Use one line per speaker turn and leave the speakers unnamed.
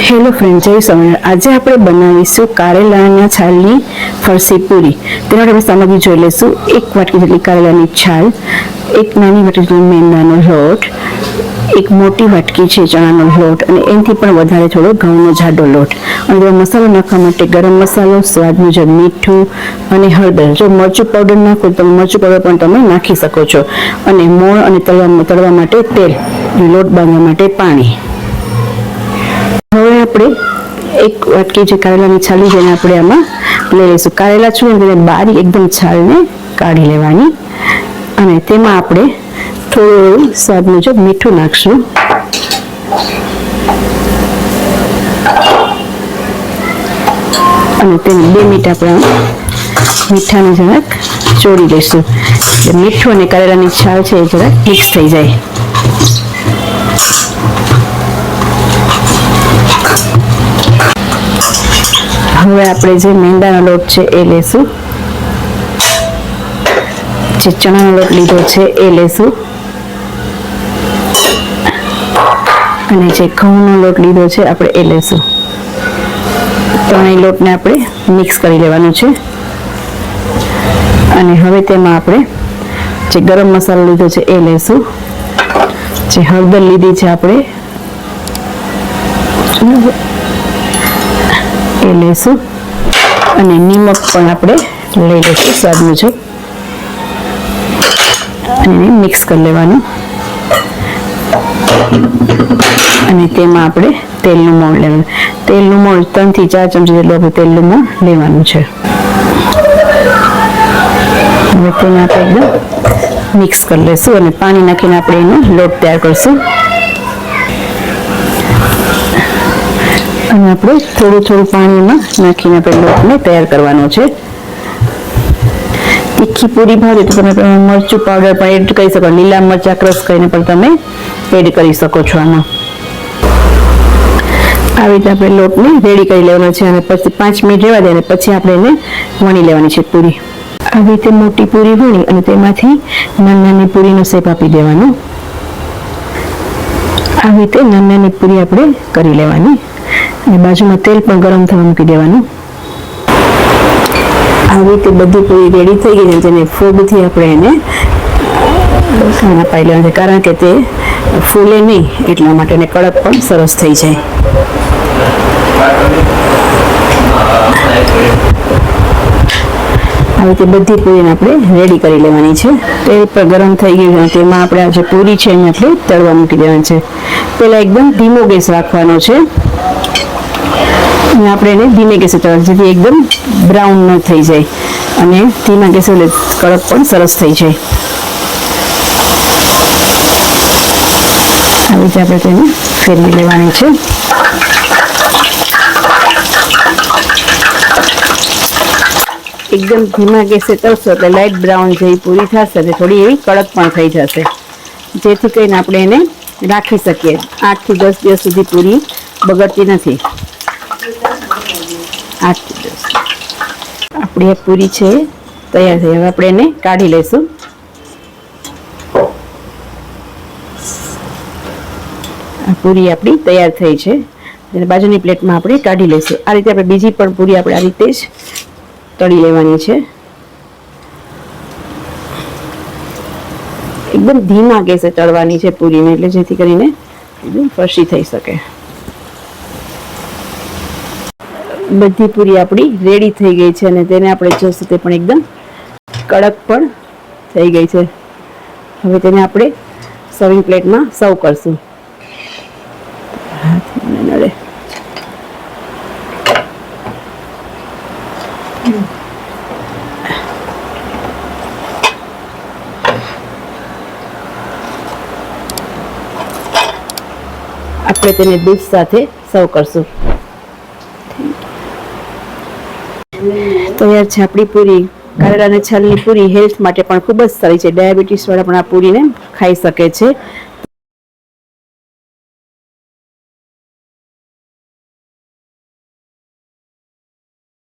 Hello friend, જય સ્વામિનારાયણ। આજે આપણે બનાવીશું કારેલાના છાલની ફરસી પૂરી। તેના માટે સામગ્રી જોઈ લઈશું। 1 વાટકી જેટલી કારેલાની છાલ, 1 નાની વાટકી જેટલો મેંદાનો લોટ, 1 મોટી વાટકી છે ચણાનો લોટ અને એનાથી પણ વધારે થોડો ઘઉંનો જાડો લોટ। અને તેમાં મસાલો નાખવા માટે ગરમ મસાલો, સ્વાદ મુજબ મીઠું અને હળદર। જો મરચું પાવડર નાખો તો મરચું પાવડર પણ તમે નાખી શકો છો। અને મોણ અને તળવા માટે તેલ, લોટ બાંધવા માટે પાણી। હવે આપણે 1 વાટકી જે કારેલાની છાલી છે એને આપણે આમાં લઈ લઈશું। કારેલા છે તેને બારીક એકદમ છાલને કાઢી લેવાની અને તેમાં આપણે થોડું સ્વાદ મુજબ મીઠું નાખશું અને તેને 2 મિનિટ આપણે મીઠાને જરાક ચોળી લઈશું એટલે મીઠું અને કારેલાની છાલ છે એ જરાક મિક્સ થઈ જાય। હવે આપણે જે મેંદાનો લોટ છે એ લેશું, જે ચણાનો લોટ લીધો છે એ લેશું અને જે ઘઉંનો લોટ લીધો છે આપણે એ લેશું। ત્રણેય લોટને આપણે મિક્સ કરી લેવાનું છે અને હવે તેમાં આપણે જે ગરમ મસાલો લીધો છે એ લેશું, જે હળદર લીધી છે આપણે એ લેશું અને નિમક પણ આપણે લઈ લઈશું સ્વાદ મુજબ અને મિક્સ કરી લેવાનું અને તેમાં આપણે તેલનું મોણ લેવાનું। તેલનું મોણ 3 થી 4 ચમચી જેટલું આપણે તેલનું મોણ લેવાનું છે। હવે તેને આપણે એકદમ મિક્સ કરી લઈશું અને પાણી નાખીને આપણે એનો લોટ તૈયાર કરીશું અને આપણે થોડું પાણીમાં નાખીને આપણે લોટને તૈયાર કરવાનો છે। તીખી પૂરી ભાવે તો તમે મરચું પાવડર પણ એડ કરી શકો, લીલા મરચાં ક્રશ કરીને પણ તમે એડ કરી શકો છો આમાં। આવી રીતે આપણે લોટને રેડી કરી લેવાનો છે અને પછી 5 મિનિટ રહેવા દે અને પછી આપણે એને વણી લેવાની છે પૂરી। આવી રીતે મોટી પૂરી વણી અને તેમાંથી નાની પૂરીનો શેપ આપી દેવાનો। આવી રીતે નાની પૂરી આપણે કરી લેવાની અને બાજુમાં તેલ પણ ગરમ થવા મૂકી દેવાનું। આવી રીતે બધી પૂરી રેડી થઈ ગઈ છે, જેને ફૂગથી આપણે એને પાઈ લેવાનું છે કારણ કે તે ફૂલે નહીં એટલા માટે એને કડક પણ સરસ થઈ જાય। આવી રીતે બધી પૂરીને આપણે રેડી કરી લેવાની છે। તેલ પણ ગરમ થઈ ગયું છે, તેમાં આપણે આ જે પૂરી છે એને આપણે તળવા મૂકી દેવાની છે। પહેલાં એકદમ ધીમો ગેસ રાખવાનો છે અને આપણે એને ધીમે ગેસે તળવાનું જેથી એકદમ બ્રાઉન ન થઈ જાય અને ધીમા ગેસે એટલે કડક પણ સરસ થઈ જાય। આવી રીતે આપણે તેને ફેરવી લેવાની છે। એકદમ ધીમા ગેસે તળશો એટલે લાઇટ બ્રાઉન જેવી પૂરી થશે એટલે થોડી એવી કડક પણ થઈ જશે, જેથી કરીને આપણે એને રાખી શકીએ। 8 થી 10 દિવસ સુધી પૂરી બગડતી નથી। 8 થી 10 આપણી આ પૂરી છે તૈયાર થઈ। હવે આપણે એને કાઢી લઈશું। આ પૂરી આપણી તૈયાર થઈ છે, જેને બાજુની પ્લેટમાં આપણે કાઢી લઈશું। આ રીતે આપણે બીજી પણ પૂરી આપણે આ રીતે જ તળી લેવાની છે। એકદમ ધીમા ગેસે તળવાની છે પૂરીને એટલે જેથી કરીને એકદમ ફરસી થઈ શકે। બધી પૂરી આપણી રેડી થઈ ગઈ છે અને તેને આપણે જોશું તે પણ એકદમ કડક પણ થઈ ગઈ છે। હવે તેને આપણે સર્વિંગ પ્લેટમાં સર્વ કરશું। આપણે તેને દૂધ સાથે સર્વ કરશું। તૈયાર છે આપણી પૂરી। કારેલાની છાલની પૂરી હેલ્થ માટે પણ ખૂબ જ સારી છે। ડાયાબિટીસ વાળા પણ આ પૂરીને ખાઈ શકે છે